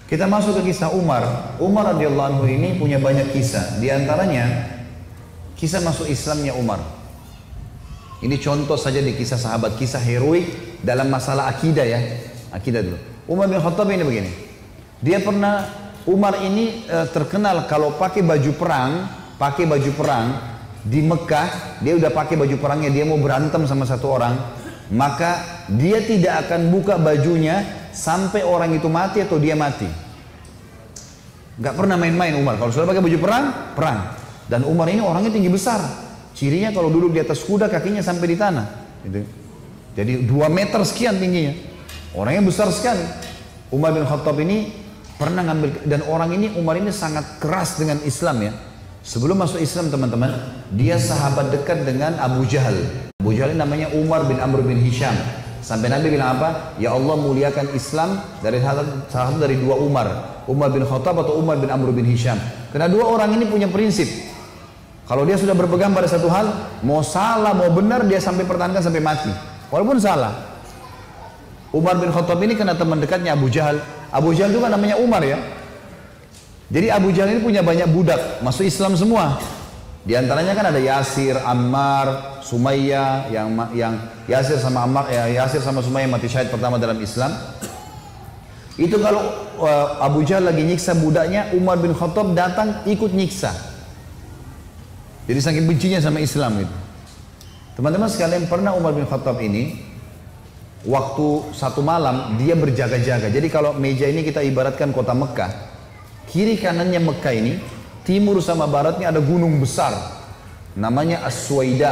Kita masuk ke kisah Umar. Umar radhiyallahu anhu ini punya banyak kisah. Di antaranya kisah masuk Islamnya Umar. Ini contoh saja di kisah sahabat, kisah heroik dalam masalah akidah ya. Akidah dulu. Umar bin Khattab ini begini. Dia pernah, Umar ini terkenal kalau pakai baju perang di Mekah, dia udah pakai baju perangnya, dia mau berantem sama satu orang, maka dia tidak akan buka bajunya sampai orang itu mati atau dia mati. Gak pernah main-main Umar. Kalau sudah pakai baju perang, perang. Dan Umar ini orangnya tinggi besar. Cirinya kalau duduk di atas kuda kakinya sampai di tanah. Gitu. Jadi 2 meter sekian tingginya. Orangnya besar sekali. Umar bin Khattab ini pernah ngambil, dan orang ini, Umar ini sangat keras dengan Islam ya. Sebelum masuk Islam teman-teman, dia sahabat dekat dengan Abu Jahal. Abu Jahal ini namanya Umar bin Amr bin Hisham. Sampai Nabi bilang apa? Ya Allah muliakan Islam dari salah satu dari 2 Umar. Umar bin Khattab atau Umar bin Amr bin Hisham. Karena 2 orang ini punya prinsip. Kalau dia sudah berpegang pada satu hal, mau salah, mau benar, dia sampai pertahankan sampai mati. Walaupun salah. Umar bin Khattab ini kena teman dekatnya Abu Jahal. Abu Jahal juga namanya Umar ya. Jadi Abu Jahal ini punya banyak budak, masuk Islam semua. Di antaranya kan ada Yasir, Ammar, Sumayyah, yang Yasir sama Ammar, Yasir sama Sumayyah mati syahid pertama dalam Islam. Itu kalau Abu Jahal lagi nyiksa budaknya, Umar bin Khattab datang ikut nyiksa. Jadi saking bencinya sama Islam itu. Teman-teman sekalian, pernah Umar bin Khattab ini waktu satu malam dia berjaga-jaga. Jadi kalau meja ini kita ibaratkan kota Mekah, kiri kanannya Mekah ini, timur sama baratnya ada gunung besar namanya As-Suwaida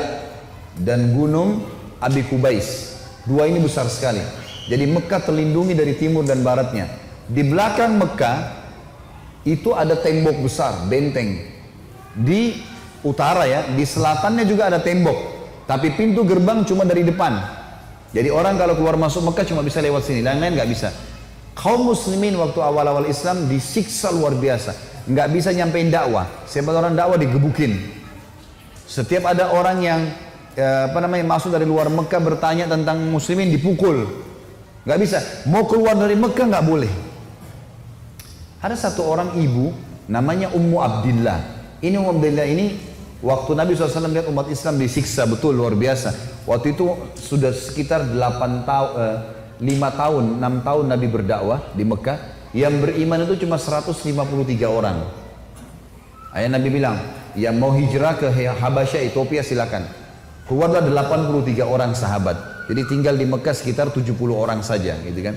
dan gunung Abi Kubais. 2 ini besar sekali. Jadi Mekah terlindungi dari timur dan baratnya. Di belakang Mekah itu ada tembok besar, benteng. Di utara ya, di selatannya juga ada tembok. Tapi pintu gerbang cuma dari depan. Jadi orang kalau keluar masuk Mekah cuma bisa lewat sini, lain-lain nggak bisa. Kaum muslimin waktu awal-awal Islam disiksa luar biasa. Nggak bisa nyampein dakwah. Siapa orang dakwah digebukin. Setiap ada orang yang masuk dari luar Mekah bertanya tentang muslimin dipukul. Nggak bisa. Mau keluar dari Mekah nggak boleh. Ada satu orang ibu namanya Ummu Abdillah. Ini Ummu Abdillah ini waktu Nabi SAW lihat umat Islam disiksa betul luar biasa. Waktu itu sudah sekitar 5 tahun, 6 tahun Nabi berdakwah di Mekah. Yang beriman itu cuma 153 orang. Ayah Nabi bilang, yang mau hijrah ke Habasyah, Ethiopia silakan. Keluarlah 83 orang sahabat. Jadi tinggal di Mekah sekitar 70 orang saja, gitu kan.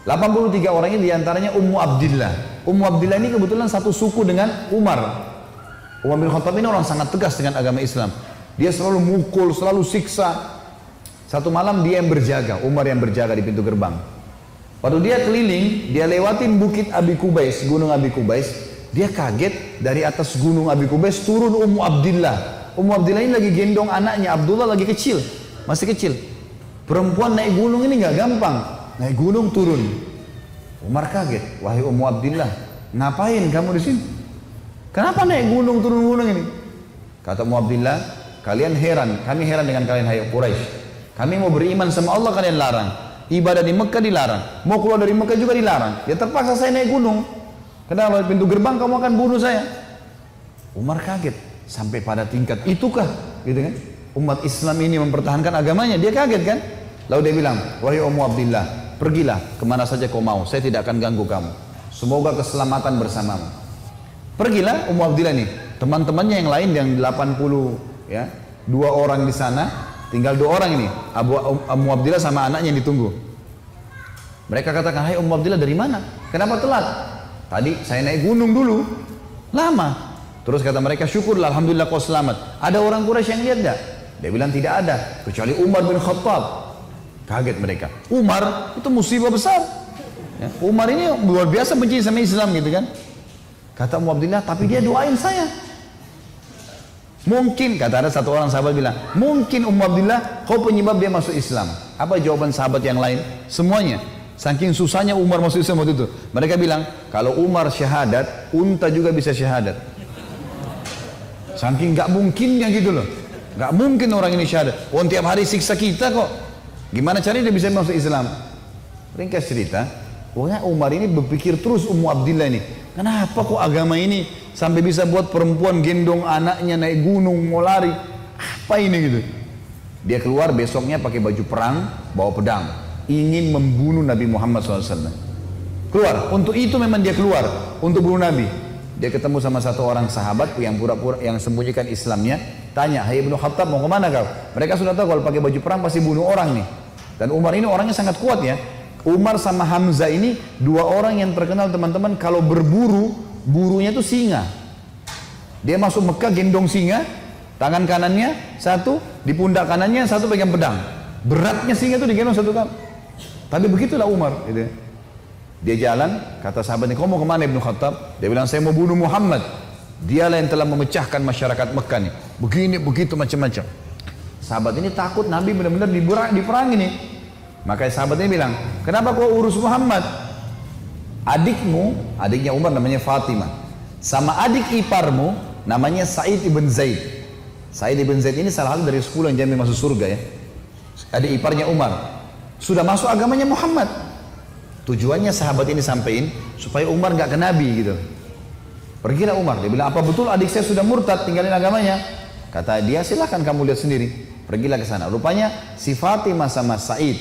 83 orang ini diantaranya Ummu Abdillah. Ummu Abdillah ini kebetulan satu suku dengan Umar. Umar bin Khattab ini orang sangat tegas dengan agama Islam. Dia selalu mukul, selalu siksa. Satu malam dia yang berjaga, Umar yang berjaga di pintu gerbang. Waktu dia keliling, dia lewatin bukit Abi Kubais, gunung Abi Kubais. Dia kaget, dari atas gunung Abi Kubais turun Ummu Abdillah. Ummu Abdillah ini lagi gendong anaknya, Abdullah lagi kecil, masih kecil. Perempuan naik gunung ini nggak gampang, naik gunung turun. Umar kaget, wahai Ummu Abdillah, ngapain kamu di sini? Kenapa naik gunung turun gunung ini? Kata Ummu Abdillah, kalian heran, kami heran dengan kalian hai Quraisy. Kami mau beriman sama Allah, kalian larang. Ibadah di Mekah dilarang, mau keluar dari Mekah juga dilarang. Ya terpaksa saya naik gunung. Kenapa? Pintu gerbang kamu akan bunuh saya. Umar kaget, sampai pada tingkat itukah, gitu kan? Umat Islam ini mempertahankan agamanya, dia kaget kan? Lalu dia bilang, wahai Ummu Abdillah, pergilah kemana saja kau mau, saya tidak akan ganggu kamu. Semoga keselamatan bersamamu. Pergilah Ummu Abdillah nih, teman-temannya yang lain yang 80 ya, 2 orang di sana. Tinggal 2 orang ini, Ummu Abdillah sama anaknya yang ditunggu. Mereka katakan, hai Ummu Abdillah dari mana? Kenapa telat? Tadi saya naik gunung dulu, lama. Terus kata mereka, syukurlah, alhamdulillah kau selamat. Ada orang Quraisy yang lihat enggak? Dia bilang tidak ada, kecuali Umar bin Khattab. Kaget mereka. Umar itu musibah besar. Ya, Umar ini luar biasa benci sama Islam gitu kan. Kata Ummu Abdillah, tapi dia doain saya. Mungkin, kata ada satu orang sahabat bilang, mungkin Ummu Abdillah kau penyebab dia masuk Islam. Apa jawaban sahabat yang lain? Semuanya. Saking susahnya Umar masuk Islam waktu itu. Mereka bilang, kalau Umar syahadat, unta juga bisa syahadat. Saking gak mungkinnya gitu loh. Gak mungkin orang ini syahadat. Oh, tiap hari siksa kita kok. Gimana caranya dia bisa masuk Islam? Ringkas cerita, Pokoknya Umar ini berpikir terus Ummu Abdillah ini, kenapa kok agama ini sampai bisa buat perempuan gendong anaknya naik gunung mau lari? Apa ini gitu? Dia keluar besoknya pakai baju perang, bawa pedang, ingin membunuh Nabi Muhammad SAW. Keluar, untuk itu memang dia keluar, untuk bunuh Nabi. Dia ketemu sama satu orang sahabat yang pura-pura yang sembunyikan Islamnya, tanya, "Hai Ibnu Khattab, mau kemana kau?" Mereka sudah tahu kalau pakai baju perang pasti bunuh orang nih. Dan Umar ini orangnya sangat kuat ya. Umar sama Hamzah ini dua orang yang terkenal teman-teman, kalau berburu, burunya itu singa. Dia masuk Mekah gendong singa, tangan kanannya satu, di pundak kanannya satu pegang pedang. Beratnya singa itu digendong satu kali. Tapi begitulah Umar gitu. Dia jalan, kata sahabatnya, "Kau mau kemana Ibnu Khattab?" Dia bilang, "Saya mau bunuh Muhammad. Dialah yang telah memecahkan masyarakat Mekah nih. Begini, begitu, macam-macam." Sahabat ini takut Nabi benar-benar diperangi nih. Makanya sahabatnya bilang, "Kenapa kau urus Muhammad? Adikmu," adiknya Umar namanya Fatimah, "sama adik iparmu namanya Sa'id ibn Zaid." Sa'id ibn Zaid ini salah satu dari 10 yang jamin masuk surga ya. Adik iparnya Umar. Sudah masuk agamanya Muhammad. Tujuannya sahabat ini sampein supaya Umar nggak ke Nabi gitu. Pergilah Umar, dia bilang, "Apa betul adik saya sudah murtad tinggalin agamanya?" Kata dia, "Silahkan kamu lihat sendiri." Pergilah ke sana. Rupanya si Fatimah sama Sa'id,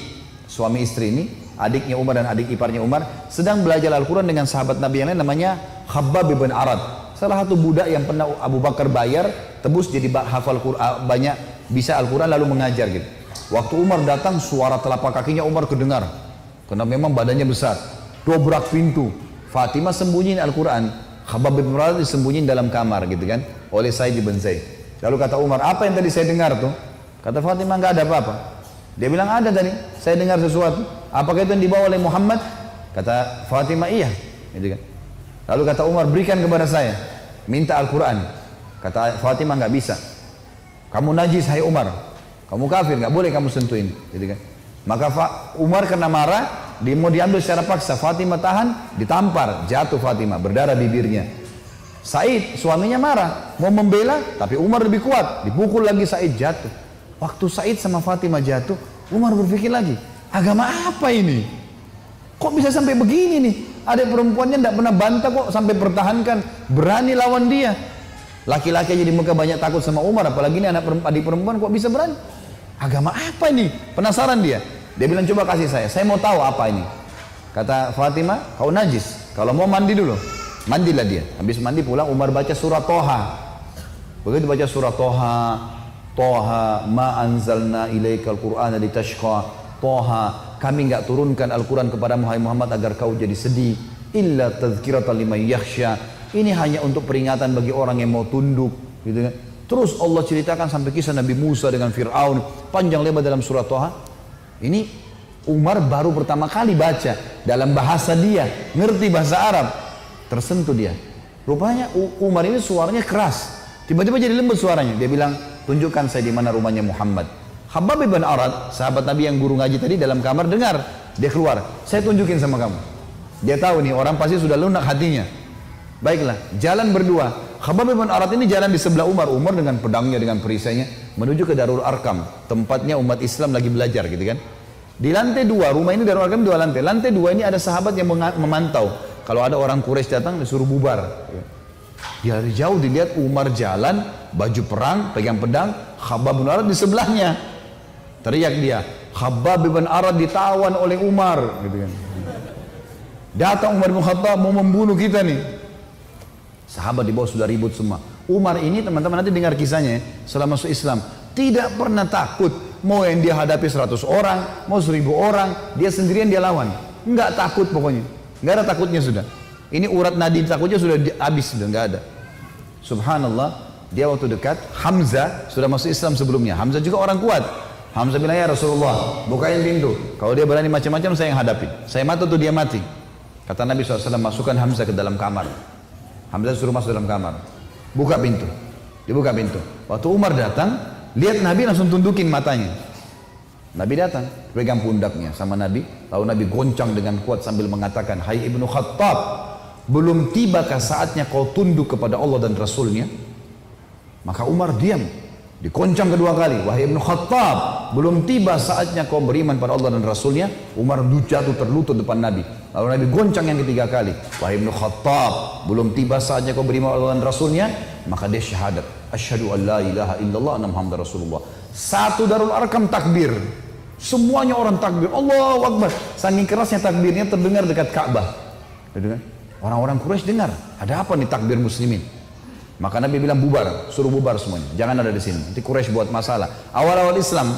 suami istri ini, adiknya Umar dan adik iparnya Umar, sedang belajar Al-Quran dengan sahabat Nabi yang lain namanya Khabbab bin Arad. Salah satu budak yang pernah Abu Bakar bayar, tebus jadi hafal Quran, banyak bisa Al-Quran lalu mengajar gitu. Waktu Umar datang, suara telapak kakinya Umar kedengar. Karena memang badannya besar. Dobrak pintu. Fatimah sembunyiin Al-Quran. Khabbab bin Arad disembunyiin dalam kamar gitu kan. Oleh Sa'id bin Zaid. Lalu kata Umar, "Apa yang tadi saya dengar tuh?" Kata Fatimah, "Nggak ada apa-apa." Dia bilang, "Ada tadi. Saya dengar sesuatu. Apakah itu yang dibawa oleh Muhammad?" Kata Fatimah, "Iya." Gitu kan. Lalu kata Umar, "Berikan kepada saya. Minta Al-Quran." Kata Fatimah, "Nggak bisa. Kamu najis, hai Umar. Kamu kafir, nggak boleh kamu sentuhin." Gitu kan. Maka Umar kena marah, dia mau diambil secara paksa. Fatimah tahan, ditampar, jatuh Fatimah, berdarah bibirnya. Said, suaminya marah, mau membela, tapi Umar lebih kuat, dipukul lagi Said, jatuh. Waktu Said sama Fatimah jatuh, Umar berpikir lagi, agama apa ini? Kok bisa sampai begini nih? Ada perempuannya tidak pernah bantah kok, sampai pertahankan, berani lawan dia. Laki-laki aja di Mekah banyak takut sama Umar, apalagi ini adik perempuan kok bisa berani? Agama apa ini? Penasaran dia. Dia bilang, "Coba kasih saya mau tahu apa ini." Kata Fatimah, "Kau najis, kalau mau mandi dulu." Mandilah dia. Habis mandi pulang, Umar baca surah Toha. Begitu baca surah Toha, Toha ma anzalna ilaikal qur'ana litashqa. Toha, kami enggak turunkan Al-Quran kepada Muhammad agar kau jadi sedih. Illa tadhkiratan liman yakhsha. Ini hanya untuk peringatan bagi orang yang mau tunduk, gitu kan. Terus Allah ceritakan sampai kisah Nabi Musa dengan Fir'aun, panjang lebar dalam surah Toha. Ini Umar baru pertama kali baca dalam bahasa dia, ngerti bahasa Arab, tersentuh dia. Rupanya Umar ini suaranya keras, tiba-tiba jadi lembut suaranya. Dia bilang, "Tunjukkan saya di mana rumahnya Muhammad." Khabbab bin Arad, sahabat Nabi yang guru ngaji tadi, dalam kamar dengar, dia keluar, "Saya tunjukin sama kamu." Dia tahu nih orang pasti sudah lunak hatinya. Baiklah, jalan berdua. Khabbab bin Arad ini jalan di sebelah Umar. Umar dengan pedangnya, dengan perisainya menuju ke Darul Arkam, tempatnya umat Islam lagi belajar gitu kan. Di lantai 2, rumah ini Darul Arkam 2 lantai. Lantai 2 ini ada sahabat yang memantau. Kalau ada orang Quraisy datang disuruh bubar. Dari jauh dilihat Umar jalan, baju perang, pegang pedang, Khabbab bin Arad di sebelahnya. Teriak dia, "Khabbab bin Arad ditawan oleh Umar," gitu kan. Datang Umar bin Khattab mau membunuh kita nih. Sahabat di bawah sudah ribut semua. Umar ini teman-teman nanti dengar kisahnya ya, setelah masuk Islam tidak pernah takut. Mau yang dia hadapi 100 orang, mau 1000 orang, dia sendirian dia lawan. Enggak takut pokoknya. Enggak ada takutnya sudah. Ini urat nadi takutnya sudah habis, sudah enggak ada. Subhanallah, dia waktu dekat Hamzah sudah masuk Islam sebelumnya. Hamzah juga orang kuat. Hamzah bilang, "Ya Rasulullah, bukain pintu. Kalau dia berani macam-macam saya yang hadapi. Saya mati tuh dia mati." Kata Nabi SAW, "Masukkan Hamzah ke dalam kamar." Hamzah suruh masuk dalam kamar. Buka pintu. Dibuka pintu. Waktu Umar datang, lihat Nabi langsung tundukin matanya. Nabi datang, pegang pundaknya sama Nabi. Lalu Nabi goncang dengan kuat sambil mengatakan, "Hai Ibnu Khattab, belum tibakah saatnya kau tunduk kepada Allah dan Rasulnya?" Maka Umar diam. Dikoncang kedua kali. "Wahai Ibnu Khattab, belum tiba saatnya kau beriman pada Allah dan Rasulnya?" Umar jatuh terlutut depan Nabi. Lalu Nabi goncang yang ketiga kali. Wahai Ibnu Khattab, belum tiba saatnya kau beriman Allah dan Rasulnya, maka dia syahadat. Asyhadu an la ilaha illallah anna Muhammadar Rasulullah. Satu Darul Arqam takbir. Semuanya orang takbir. Allahu Akbar. Saking kerasnya takbirnya terdengar dekat Ka'bah. Orang-orang Quraisy dengar. Ada apa nih takbir muslimin? Maka Nabi bilang bubar, suruh bubar semuanya. Jangan ada di sini. Nanti Quraisy buat masalah. Awal-awal Islam,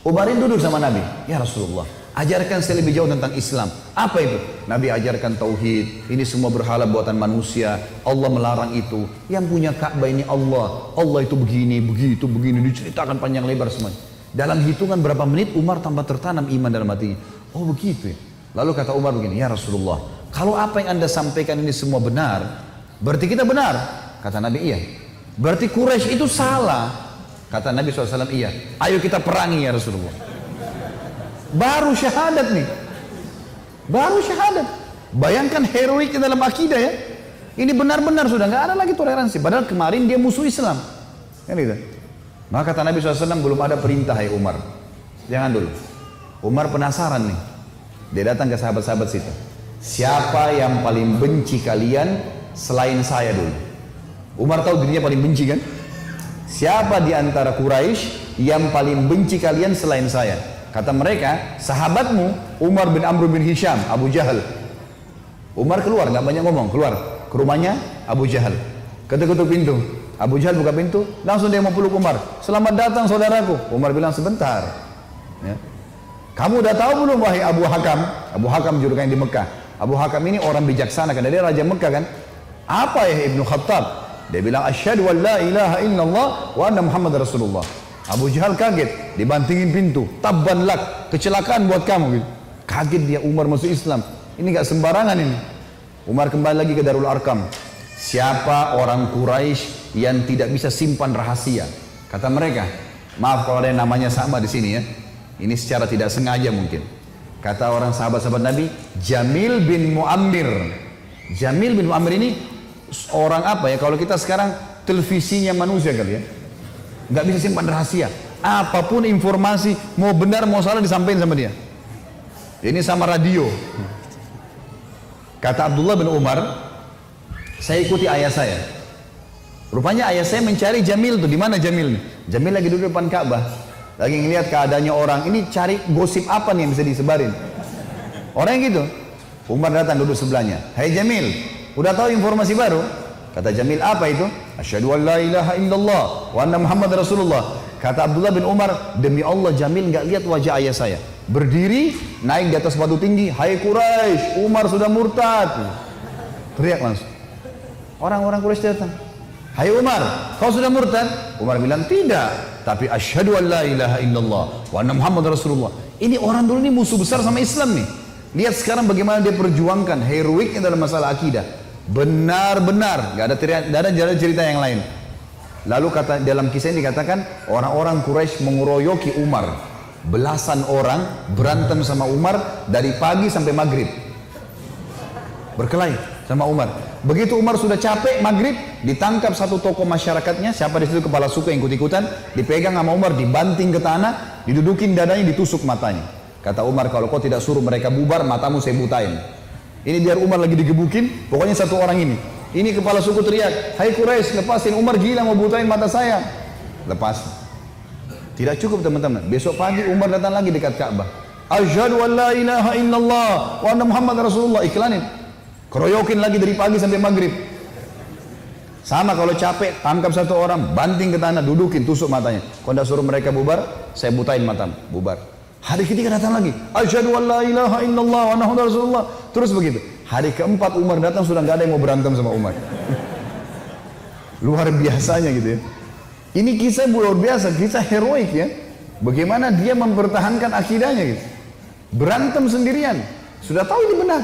Umarin duduk sama Nabi. Ya Rasulullah, ajarkan saya lebih jauh tentang Islam. Apa itu? Nabi ajarkan tauhid. Ini semua berhala buatan manusia. Allah melarang itu. Yang punya Ka'bah ini Allah. Allah itu begini, begitu, begini. Diceritakan panjang lebar semuanya. Dalam hitungan berapa menit Umar tambah tertanam iman dalam hatinya. Oh begitu ya. Lalu kata Umar begini, ya Rasulullah, kalau apa yang anda sampaikan ini semua benar, berarti kita benar. Kata Nabi, iya. Berarti Quraisy itu salah. Kata Nabi SAW, iya. Ayo kita perangi ya Rasulullah. Baru syahadat nih. Baru syahadat. Bayangkan heroiknya dalam akidah ya. Ini benar-benar sudah nggak ada lagi toleransi. Padahal kemarin dia musuh Islam. Kan gitu. Maka kata Nabi SAW, belum ada perintah ya Umar. Jangan dulu. Umar penasaran nih. Dia datang ke sahabat-sahabat situ. Siapa yang paling benci kalian selain saya dulu? Umar tahu dirinya paling benci kan? Siapa di antara Quraisy yang paling benci kalian selain saya? Kata mereka, sahabatmu Umar bin Amr bin Hisham, Abu Jahal. Umar keluar, nggak banyak ngomong, keluar ke rumahnya Abu Jahal. Ketuk-ketuk pintu. Abu Jahal buka pintu, langsung dia mau peluk Umar. Selamat datang saudaraku. Umar bilang sebentar. Ya. Kamu udah tahu belum wahai Abu Hakam? Abu Hakam julukan di Mekah. Abu Hakam ini orang bijaksana karena dia raja Mekah kan. Apa ya Ibnu Khattab? Dia bilang asyhadu an la ilaha illallah wa anna Muhammad Rasulullah. Abu Jahal kaget, dibantingin pintu. Tabban lak, kecelakaan buat kamu gitu. Kaget dia, Umar masuk Islam. Ini gak sembarangan ini. Umar kembali lagi ke Darul Arqam. Siapa orang Quraisy yang tidak bisa simpan rahasia? Kata mereka, maaf kalau ada yang namanya sama di sini ya. Ini secara tidak sengaja mungkin. Kata orang sahabat-sahabat Nabi, Jamil bin Muammir. Jamil bin Muammir ini orang apa ya, kalau kita sekarang televisinya manusia kali ya, nggak bisa simpan rahasia, apapun informasi mau benar mau salah disampaikan sama dia. Ini sama radio. Kata Abdullah bin Umar, saya ikuti ayah saya, rupanya ayah saya mencari Jamil tuh. Di mana Jamil? Jamil lagi duduk depan Ka'bah, lagi ngelihat keadaannya orang ini, cari gosip apa nih yang bisa disebarin orang yang gitu. Umar datang duduk sebelahnya, hai Jamil, udah tahu informasi baru? Kata Jamil, apa itu? Asyhadu an la ilaha illallah wa anna Muhammad Rasulullah. Kata Abdullah bin Umar, demi Allah Jamil nggak lihat wajah ayah saya. Berdiri, naik di atas batu tinggi, hai Quraisy, Umar sudah murtad. Teriak langsung. Orang-orang Quraisy datang. Hai Umar, kau sudah murtad? Umar bilang, tidak. Tapi asyhadu an la ilaha illallah wa anna Muhammad Rasulullah. Ini orang dulu ini musuh besar sama Islam nih. Lihat sekarang bagaimana dia perjuangkan heroiknya dalam masalah akidah. Benar-benar, gak ada jalan cerita yang lain. Lalu kata dalam kisah ini dikatakan orang-orang Quraisy mengeroyoki Umar. Belasan orang berantem sama Umar dari pagi sampai maghrib. Berkelahi sama Umar. Begitu Umar sudah capek maghrib, ditangkap satu tokoh masyarakatnya, siapa di situ kepala suku yang ikut-ikutan, dipegang sama Umar, dibanting ke tanah, didudukin dadanya, ditusuk matanya. Kata Umar, kalau kau tidak suruh mereka bubar, matamu saya butain. Ini biar Umar lagi digebukin, pokoknya satu orang ini. Ini kepala suku teriak, hai Quraisy, lepasin, Umar gila mau butain mata saya. Lepas. Tidak cukup teman-teman. Besok pagi Umar datang lagi dekat Ka'bah. Asyhadu an la ilaha illallah wa anna Muhammad Rasulullah. Iklanin. Keroyokin lagi dari pagi sampai maghrib. Sama kalau capek, tangkap satu orang, banting ke tanah, dudukin, tusuk matanya. Kalau tidak suruh mereka bubar, saya butain matamu. Bubar. Hari ketiga datang lagi. Asyhadu an la ilaha illallah wa anna Muhammad Rasulullah. Terus begitu. Hari keempat Umar datang sudah nggak ada yang mau berantem sama Umar. Luar biasanya gitu ya. Ini kisah luar biasa, kisah heroik ya. Bagaimana dia mempertahankan akidahnya gitu. Berantem sendirian. Sudah tahu ini benar.